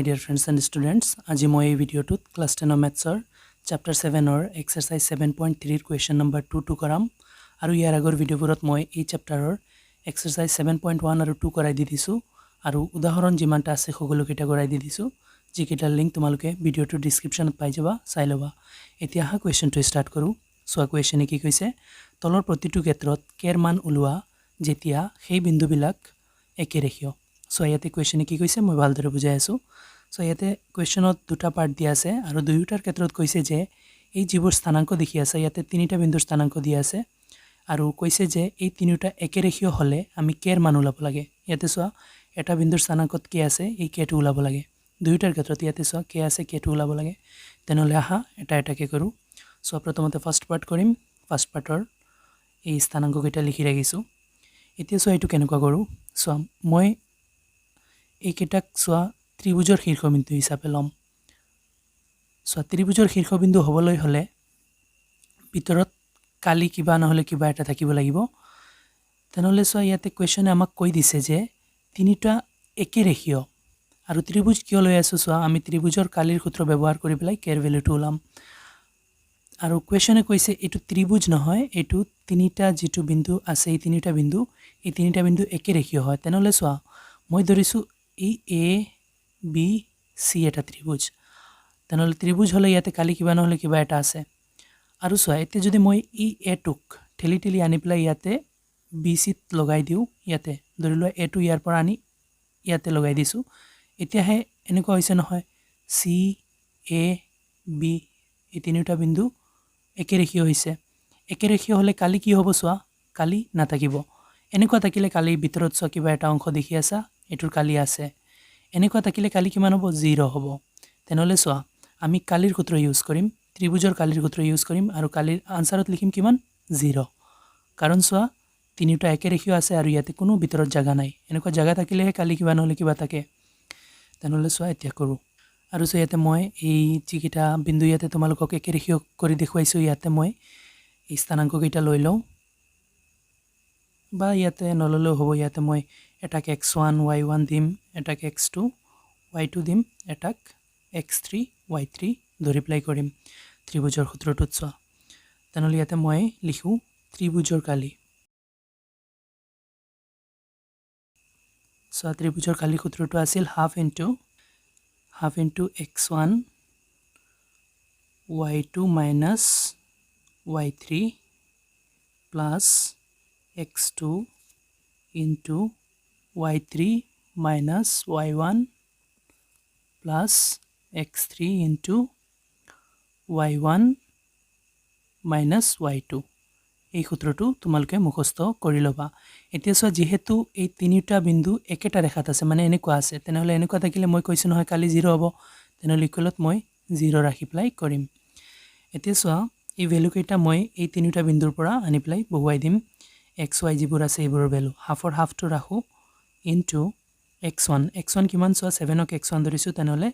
my dear friends and students. আজি মই এই ভিডিঅ'টোত ক্লাছ 10 ম্যাথছৰ চেপ্টাৰ 7 ৰ এক্সাৰসাইজ 7.3 ৰ কোৱেশ্চন নম্বৰ 2 টো কৰাম আৰু ইয়াৰ আগৰ ভিডিঅ'বোৰত মই এই চেপ্টাৰৰ এক্সাৰসাইজ 7.1 আৰু 2 কৰাই দি দিছো আৰু উদাহৰণ যিমানটা আছে সকলো কেইটা কৰাই দি দিছো যিকেইটাৰ লিংক তোমালোকে ভিডিঅ'টোৰ ডেসক্ৰিপচনত পাই যাবা চাই লবা এতিয়া হা কোৱেশ্চনটো ষ্টাৰ্ট কৰো সোৱা কোৱেশ্চনে কি কৈছে তলৰ প্ৰতিটো ক্ষেত্ৰত কেৰ মান উলোৱা যেতিয়া সেই বিন্দুবিলাক একেৰেখীয় So ইয়াতে কোৱেশ্চনে কি কৈছে মই ভালদৰে বুজাই আছো সো ইয়াতে কোৱেশ্চনত দুটা পাৰ্ট দিয়া আছে আৰু দুয়োটাৰ ক্ষেত্ৰত কৈছে যে এই যিবোৰ স্থানাংক দেখি আছে ইয়াতে তিনিটা বিন্দুৰ স্থানাংক দিয়া আছে আৰু কৈছে যে এই তিনিটা একেৰেখীয় হলে আমি কেৰ মান উলাব লাগে ইয়াতে সোৱা এটা বিন্দুৰ স্থানাংকত কে আছে এই কেটো উলাব লাগে দুয়োটাৰ ক্ষেত্ৰত ইয়াতে সোৱা কে আছে কেটো উলাব লাগে তেনেহলে আহা এটা এটাকে কৰো সো প্ৰথমতে ফাৰ্স্ট পাৰ্ট কৰিম ফাৰ্স্ট পাৰ্টৰ এই স্থানাংক কেইটা লিখি ৰাখিছো এতিয়া সোৱা এটো কেনেকুৱা কৰো সো মই এইকেটাক সোৱা ত্ৰিভুজৰ শীৰ্ষবিন্দু হিচাপে লম সোৱা ত্ৰিভুজৰ শীৰ্ষবিন্দু হবলৈ হলে ভিতৰত কালি কিবা নহলে কিবা এটা থাকিব লাগিব তেনেহলে সোৱা ইয়াতে কোৱেশ্চনে আমাক কৈ দিছে যে তিনিটা একেৰেখীয় আৰু ত্ৰিভুজ কিয় লৈ আছো সোৱা আমি ত্ৰিভুজৰ কালিৰ সূত্ৰ ব্যৱহাৰ কৰি পেলাই কেৰ ভ্যালুটো উলাম আৰু কোৱেশ্চনে কৈছে এটো ত্ৰিভুজ নহয় এটো তিনিটা যেটো বিন্দু আছে এই তিনিটা বিন্দু একেৰেখীয় হয় তেনেহলে সোৱা মই ধৰিছো এই এ বি সি এটা ত্ৰিভুজ তেনেহলে ত্ৰিভুজ হলে ইয়াতে কালি কিবা নহলে কিবা এটা আছে আৰু সোৱা এতে যদি মই ই এ টুক ঠেলি আনি পেলাই ইয়াতে বি সি ত লগাই দিও ইয়াতে ধৰিলো এ টু ইয়াৰ পৰা আনি ইয়াতে লগাই দিছো এতিয়া হে এনেকুৱা হৈছে নহয় সি এ বি এই তিনিটা বিন্দু একেৰেখীয় হৈছে একেৰেখীয় হলে কালি কি হ'ব সোৱা কালি নাথাকিব এনেকুৱা থাকিলে কালি ভিতৰত সোৱা কিবা এটা অংশ দেখি আছা এটোৰ কালি আছে এনেকুৱা থাকিলে কালি কিমান হ'ব 0 হ'ব তেনেহলে সোৱা আমি কালিৰ সূত্ৰ ইউজ কৰিম ত্ৰিভুজৰ কালিৰ সূত্ৰ ইউজ কৰিম আৰু কালিৰ আনসাৰত লিখিম কিমান 0 কাৰণ সোৱা তিনিটা একেৰেখীয় আছে আৰু ইয়াতে কোনো ভিতৰত জাগা নাই এনেকুৱা জাগা থাকিলে কালি কিবা নহলে কিবা থাকে তেনেহলে সোৱা এতিয়া কৰো আৰু সোৱা ইয়াতে মই এই যিকিটা বিন্দু ইয়াতে তোমালোকক একেৰেখীয় কৰি দেখুৱাইছো ইয়াতে মই এই স্থানাংক কেইটা লৈ লওঁ বা ইয়াতে নললেও হ'ব ইয়াতে মই এটাক x1 y1 দিম এটাক x2 y2 দিম এটাক x3 y3 ধৰি প্লাই কৰিম ত্ৰিভুজৰ সূত্ৰটোত সোৱা তেনেহলে ইয়াতে মই লিখো ত্ৰিভুজৰ কালি সোৱা ত্ৰিভুজৰ কালি সূত্ৰটো আছিল half into x1 y2 minus y3 plus x2 into y3 minus y1 plus x3 into y1 minus y2 এই সূত্ৰটো তোমালোকে মুখস্থ কৰি লবা এতিয়া সোৱা যেহেতু এই তিনিটা বিন্দু একেটা ৰেখাত আছে মানে এনেকুৱা আছে তেনেহলে এনেকুৱা থাকিলে মই কৈছো নহয় কালি 0 হ'ব তেনেহলে ইকুৱেলত মই 0 ৰাখি প্লাই কৰিম এতিয়া সোৱা এই ভ্যালু কেইটা মই এই তিনিটা বিন্দুৰ পৰা আনি প্লাই বহুৱাই দিম xy যিবোৰ আছে এইবোৰৰ ভ্যালু হাফৰ হাফটো ৰাখো ইনটু x1 কিমান সোৱা 7 ক x1 ধৰিছো তেনেহলে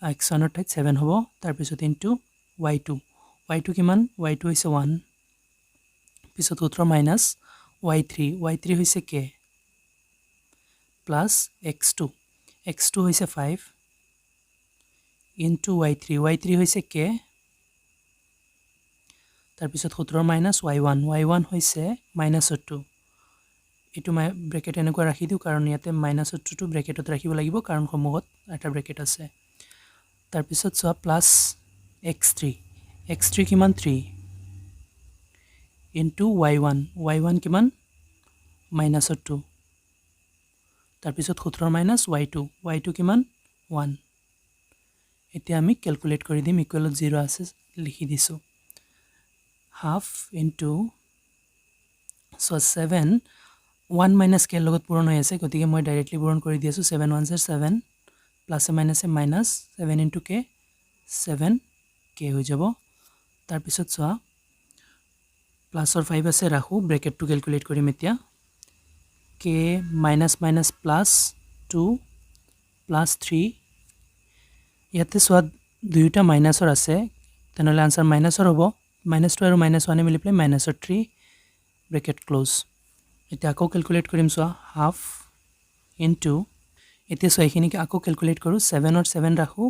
x1 ৰ ঠাইত 7 হ'ব তাৰ পিছত ইনটু y2 কিমান y2 হৈছে 1 পিছত সূত্ৰ মাইনাস y3 হৈছে k প্লাস x2 হৈছে 5 ইনটু y3 হৈছে k তাৰ পিছত সূত্ৰ মাইনাস y1 হৈছে -2 এটো ব্ৰেকেট এনেকুৱা ৰাখি দিও কাৰণ ইয়াতে -2 টো ব্ৰেকেটত ৰাখিব লাগিব কাৰণ সমুখত এটা ব্ৰেকেট আছে তাৰ পিছত সোৱা প্লাস x3 কিমান 3 into y1 কিমান -2 তাৰ পিছত সূত্ৰ মাইনাস y2 কিমান 1 এতিয়া আমি ক্যালকুলেট কৰি দিম ইকুৱেলত 0 আছে লিখি দিছো half into so 7 1 minus k লগত পূৰণ হৈ আছে গতিকে মই ডাইৰেক্টলি পূৰণ কৰি দিছো 7 1 7 plus minus 7 into k 7 k হৈ যাব তাৰ পিছত সোৱা প্লাসৰ 5 আছে ৰাখো ব্ৰেকেটটো ক্যালকুলেট কৰিম এতিয়া k minus plus 2 plus 3 ইয়াতে সোৱা দুইটা মাইনাসৰ আছে তেনেহলে আনসাৰ মাইনাসৰ হ'ব -2 আৰু -1 মিলি প্লাই -3 ব্ৰেকেট ক্লোজ এতিয়া আকৌ ক্যালকুলেট কৰিম সোৱা হাফ into এতিয়া সো এইখিনিকে আকৌ ক্যালকুলেট কৰো 7 ৰ 7 ৰাখো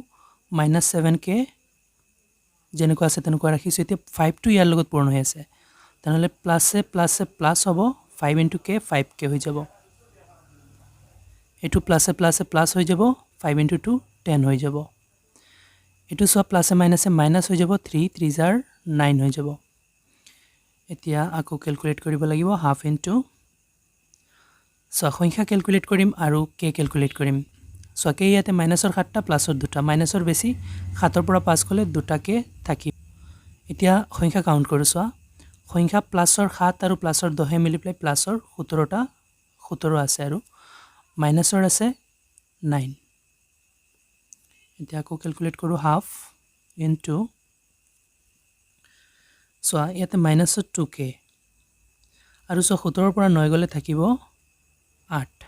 -7 কে যেনেকুৱা আছে তেনেকুৱা ৰাখিছো এতিয়া 5 টো ইয়াৰ লগত পূৰণ হৈ আছে তেনেহলে প্লাস হ'ব 5 * k 5k হৈ যাব এটো প্লাস হৈ যাব 5 * 2 10 হৈ যাব এটো সব প্লাসে মাইনাস হৈ যাব 3 3 জাৰ 9 হৈ যাব এতিয়া আকৌ ক্যালকুলেট কৰিব লাগিব হাফ ইনটু সো সংখ্যা ক্যালকুলেট কৰিম আৰু k ক্যালকুলেট কৰিম সো k ইয়াতে মাইনাসৰ 7টা প্লাসৰ 2টা মাইনাসৰ বেছি 7ৰ পৰা 5 গলে 2টা k থাকি এতিয়া সংখ্যা কাউন্ট কৰো সো সংখ্যা প্লাসৰ 7 আৰু প্লাসৰ 10 মিলি প্লাই প্লাসৰ 17টা 17 আছে আৰু মাইনাসৰ আছে 9 এতিয়া আকৌ ক্যালকুলেট কৰো হাফ ইনটু সো ইয়াতে মাইনাসৰ 2k আৰু সো 17ৰ পৰা 9 গলে থাকিব 8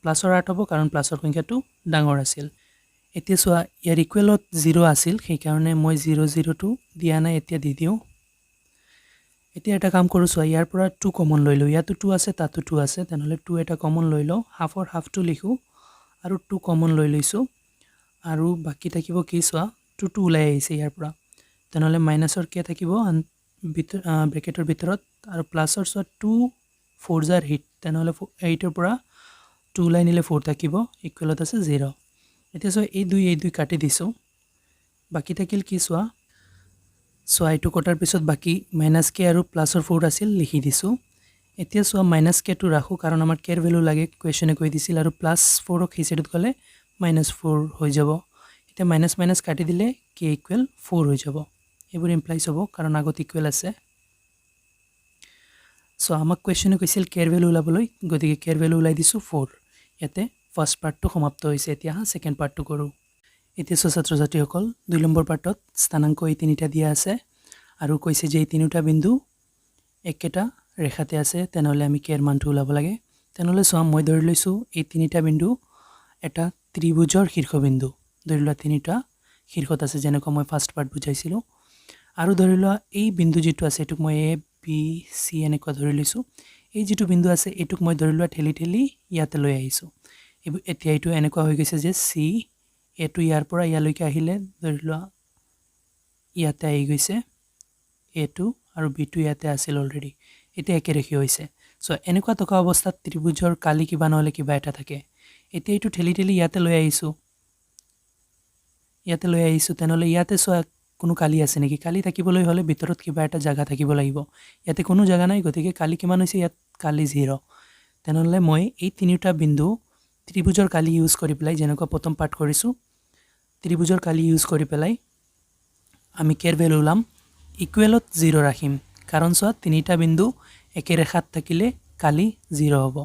প্লাসৰ 8 হ'ব কাৰণ প্লাসৰ সংখ্যাটো ডাঙৰ আছিল এতিয়া সো ইয়াৰ ইকুৱেলত 0 আছিল সেই কাৰণে মই 0 0 টো দিয়া নাই এতিয়া দি দিও এতিয়া এটা কাম কৰো সো ইয়াৰ পৰা 2 কমন লৈ লো ইয়াতো 2 আছে তাতো 2 আছে তেনেহলে 2 এটা কমন লৈ লো হাফৰ হাফটো লিখো আৰু 2 কমন লৈ লৈছো আৰু বাকি থাকিব কি সো 2 2 ওলাই আহিছে ইয়াৰ পৰা তেনেহলে মাইনাসৰ কে থাকিব ব্ৰেকেটৰ ভিতৰত আৰু প্লাসৰ সো 2 4 জাৰ হিট তেনেহলে 8 ৰ পৰা 2 ওলাই নিলে 4 থাকিব ইকুৱেলত আছে 0 এতিয়া সো এই দুই কাটি দিছো বাকি থাকিল কি সো এইটো কটাৰ পিছত বাকি -k আৰু প্লাসৰ 4 আছিল লিখি দিছো এতিয়া সো -k টো ৰাখো কাৰণ আমাৰ কেৰ ভ্যালু লাগে কোৱেশ্চনে কৈ দিছিল আৰু +4 ক হিচাপত গলে -4 হৈ যাব এতিয়া মাইনাস কাটি দিলে k = 4 হৈ যাব এবোৰ ইমপ্লাইজ হ'ব কাৰণ আগত ইকুৱেল আছে সো আমাক কোৱেশ্চনে কৈছিল কেৰ ভ্যালু উলাবলৈ গতিকে কেৰ ভ্যালু উলাই দিছো 4 ইয়াতে ফাৰ্স্ট পাৰ্টটো সমাপ্ত হৈছে এতিয়া সেকেন্ড পাৰ্টটো কৰো এতিয়া ছাত্ৰ ছাত্ৰীসকল 2 নম্বৰ পাৰ্টত স্থানাংক এই তিনিটা দিয়া আছে আৰু কৈছে যে এই তিনিটা বিন্দু একেটা ৰেখাতে আছে তেনেহলে আমি কেৰ মানটো উলাব লাগে তেনেহলে সো মই ধৰি লৈছো এই তিনিটা বিন্দু এটা ত্ৰিভুজৰ শীৰ্ষবিন্দু ধৰিলোৱা তিনিটা শীৰ্ষত আছে যেনেকৈ মই ফাৰ্স্ট পাৰ্ট বুজাইছিলো আৰু ধৰিলোৱা এই বিন্দু যেটো আছে এটুক মই a b c এনেকৈ ধৰি লৈছো এই যেটো বিন্দু আছে এটুক মই ধৰিলোৱা ঠেলি ঠেলি ইয়াতে লৈ আহিছো এতিয়া এটো এনেকুৱা হৈ গৈছে যে c এটো ইয়াৰ পৰা ইয়ালৈকে আহিলে ধৰিলোৱা ইয়াতে আহি গৈছে a2 আৰু b2 ইয়াতে আছিল অলৰেডি এতিয়া একে ৰেখীয় হৈছে সো এনেকুৱা থকা অৱস্থাত ত্ৰিভুজৰ কালি কিবা নহলে কিবা এটা থাকে এতিয়া এটো ঠেলি ঠেলি ইয়াতে লৈ আহিছো তেনেহলে ইয়াতে সো কোনো কালি আছে নেকি কালি থাকিবলৈ হলে ভিতৰত কিবা এটা জায়গা থাকিব লাগিব ইয়াতে কোনো জায়গা নাই গতিকে কালি কিমান হৈছে ইয়াত কালি 0 তেনেহলে মই এই তিনিটা বিন্দু ত্ৰিভুজৰ কালি ইউজ কৰি পেলাই যেনেকৈ প্ৰথম পাঠ কৰিছো ত্ৰিভুজৰ কালি ইউজ কৰি পেলাই আমি কেৰ ভ্যালু উলাম ইকুৱেলত 0 ৰাখিম কাৰণ সো তিনিটা বিন্দু একে ৰেখাত থাকিলে কালি 0 হ'ব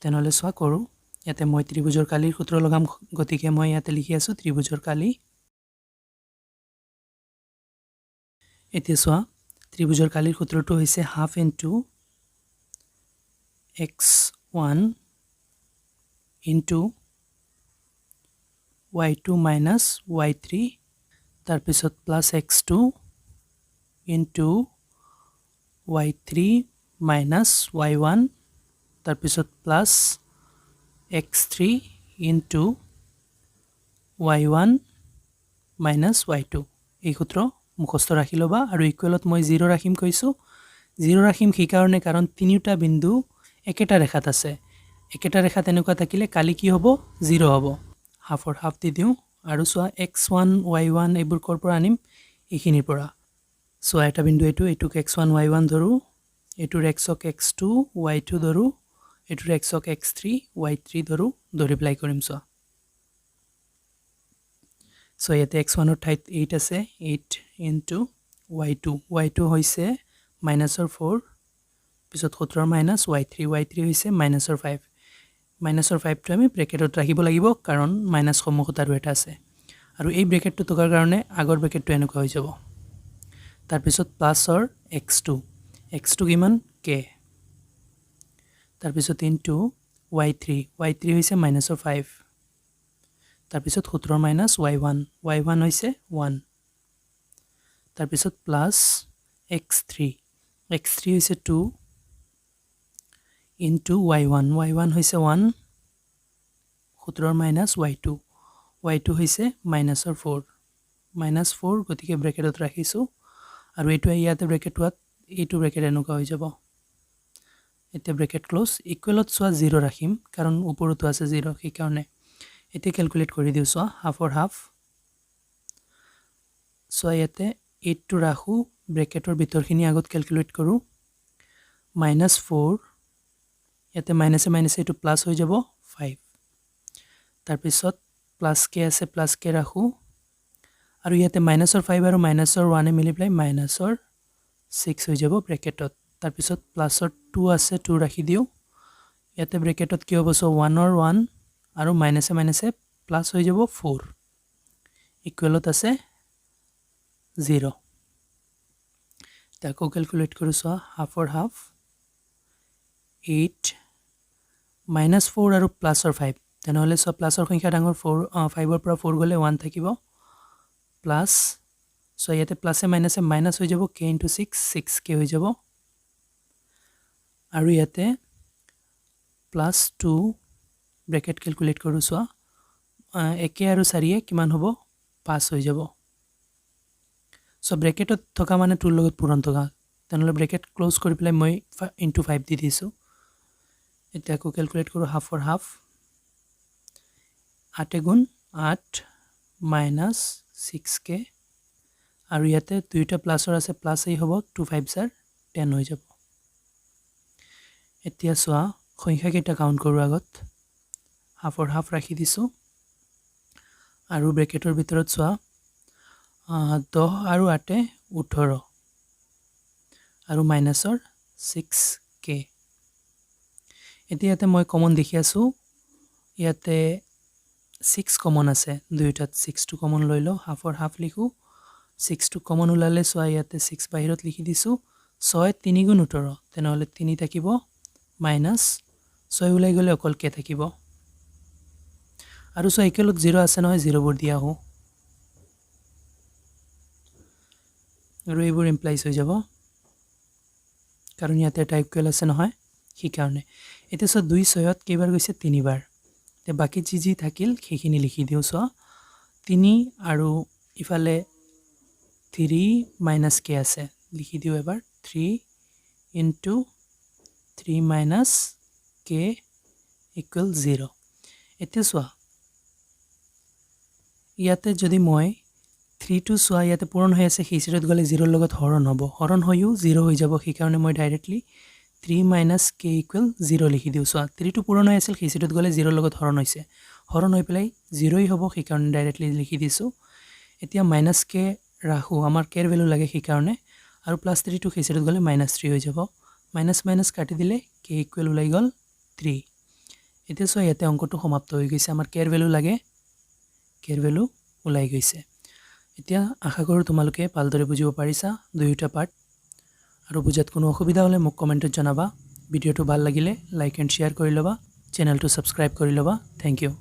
তেনেহলে সো কৰো ইয়াতে মই ত্ৰিভুজৰ কালিৰ সূত্ৰ লগাম গতিকে মই ইয়াতে লিখি আছো ত্ৰিভুজৰ কালি এতিয়া সো ত্ৰিভুজৰ কালিৰ সূত্ৰটো হৈছে half into x1 into y2 minus y3 তাৰ পিছত plus x2 into y3 minus y1 তাৰ পিছত plus x3 into y1 minus y2 এই সূত্ৰ মুখস্থ ৰাখি লবা আৰু ইকুৱেলত মই 0 ৰাখিম কৈছো 0 ৰাখিম কি কাৰণে কাৰণ তিনিটা বিন্দু একেটা ৰেখাত আছে একেটা ৰেখাত এনেকুৱা থাকিলে কালি কি হ'ব 0 হ'ব হাফৰ হাফ দি দিও আৰু সো x1 y1 এইবোৰ কৰ পৰা আনিম এইখিনিৰ পৰা সো এটা বিন্দু এটুক x1 y1 ধৰো এটুৰ xক x2 y2 ধৰো এটুৰ xক x3 y3 ধৰো ধৰি এপ্লাই কৰিম সো ইয়াতে x1 ৰ ঠাইত 8 আছে 8 ইনটু y2 হৈছে -4 পিছত 17 মাইনাস y3 হৈছে -5 -5 টো আমি ব্ৰেকেটত ৰাখিব লাগিব কাৰণ মাইনাস সম্মুখত আৰু এটা আছে আৰু এই ব্ৰেকেটটো টকাৰ কাৰণে আগৰ ব্ৰেকেটটো এনেকুৱা হৈ যাব তাৰ পিছত প্লাসৰ x2 কিমান k তাৰ পিছত ইনটু y3 হৈছে -5 তাৰ পিছত 17 মাইনাস y1 হৈছে 1 তাৰ পিছত প্লাস x3 হৈছে 2 ইনটু y1 হৈছে 1 17 মাইনাছ y2 y2 হৈছে মাইনাছৰ 4 মাইনাছ 4 গতিকে ব্ৰেকেটত ৰাখিছোঁ আৰু এইটো ইয়াতে ব্ৰেকেটত এইটো ব্ৰেকেট এনেকুৱা হৈ যাব এতিয়া ব্ৰেকেট ক্লোজ ইকুৱেলত চোৱা 0 ৰাখিম কাৰণ ওপৰতো আছে 0 সেই কাৰণে এতিয়া ক্যালকুলেট কৰি দিও চোৱা হাফৰ হাফ চোৱা ইয়াতে 8 টো ৰাখো ব্ৰেকেটৰ ভিতৰখিনি আগত ক্যালকুলেট কৰো -4 ইয়াতে মাইনাসে মাইনাসে এটো প্লাস হৈ যাব 5 তাৰ পিছত প্লাস কে আছে প্লাস কে ৰাখো আৰু ইয়াতে মাইনাসৰ 5 আৰু মাইনাসৰ 1 এ মিলি প্লাই মাইনাসৰ 6 হৈ যাব ব্ৰেকেটত তাৰ পিছত প্লাসৰ 2 আছে 2 ৰাখি দিও ইয়াতে ব্ৰেকেটত কি হ'ব সো 1 or 1 আৰু মাইনাসে মাইনাসে প্লাস হৈ যাব 4 ইকুৱেলত আছে 0 তাকো ক্যালকুলেট কৰো সো হাফৰ হাফ 8 -4 আৰু প্লাসৰ 5 তেনেহলে সো প্লাসৰ সংখ্যা ডাঙৰ 4 5 ৰ পৰা 4 গলে 1 থাকিব প্লাস সো ইয়াতে প্লাসে মাইনাসে মাইনাস হৈ যাব k * 6 6k হৈ যাব আৰু ইয়াতে +2 ব্ৰেকেট ক্যালকুলেট কৰো সো 1 আৰু 4 এ কিমান হ'ব 5 হৈ যাব সো ব্ৰেকেটত থকা মানে 2 লগত পূৰণ থকা তেনেহলে ব্ৰেকেট ক্লোজ কৰি পেলাই মই * 5 দি দিছো এতিয়া কো ক্যালকুলেট কৰো হাফৰ হাফ 8 গুণ 8 - 6k আৰু ইয়াতে দুইটা প্লাসৰ আছে প্লাস এই হ'ব 2 5 10 হৈ যাব এতিয়া সোৱা সংখ্যা কেইটা কাউন্ট কৰো আগত হাফৰ হাফ ৰাখি দিছো আৰু ব্ৰেকেটৰ ভিতৰত সোৱা 10 আৰু 8 এ 18 আৰু মাইনাসৰ 6k এতিয়াতে মই কমন দেখি আছো ইয়াতে 6 কমন আছে দুইটাত 6 টো কমন লৈ লো হাফৰ হাফ লিখো 6 টো কমন উলালে সোয়া ইয়াতে 6 বাহিৰত লিখি দিছো 6 3 গুণ 18 তেনেহলে 3 থাকিব মাইনাস 6 উলাই গলে অকল কে থাকিব আৰু সো ইকুৱেলত 0 আছে নহয় 0 বোৰ দিয়া হো আৰু এইবোৰ ইমপ্লাইজ হৈ যাব কাৰণ ইয়াতে এটা ইকুৱেল আছে নহয় কি কাৰণে এটা সো 2 6ত কেইবাৰ গৈছে 3 বাৰ তে বাকি যি থাকিল সেইখিনি লিখি দিও সো 3 আৰু ইফালে 3 - k আছে লিখি দিও এবাৰ 3 * 3 - k = 0 এতিয়া সোৱা ইয়াতে যদি মই 3 টো সোৱা ইয়াতে পূৰণ হৈ আছে সেই সিৰত গলে 0 লগত হৰণ হ'ব হৰণ হয়ও 0 হৈ যাব সেই কাৰণে মই ডাইৰেক্টলি 3 - k = 0 লিখি দিও সোৱা 3 টো পূৰণ হৈ আছিল সেই সিৰত গলে 0 লগত হৰণ হৈছে হৰণ হৈ পেলাই 0 ই হ'ব সেই কাৰণে ডাইৰেক্টলি লিখি দিছো এতিয়া - k ৰাখো আমাৰ k এৰ ভ্যালু লাগে সেই কাৰণে আৰু +3 টো সেই সিৰত গলে -3 হৈ যাব মাইনাস কাটি দিলে k = ওলাই গল 3 এতিয়া সোৱা ইয়াতে অংকটো সমাপ্ত হৈ গৈছে আমাৰ k এৰ ভ্যালু লাগে k এৰ ভ্যালু ওলাই গৈছে এতিয়া আশা কৰো তোমালোকে ভালদৰে বুজিব পাৰিছা দুইটা পাৰ্ট আৰু বুজাত কোনো অসুবিধা হলে মোক কমেন্টত জনাবা ভিডিওটো ভাল লাগিলে লাইক এণ্ড শেয়াৰ কৰি লবা চেনেলটো সাবস্ক্ৰাইব কৰি লবা থ্যাংক ইউ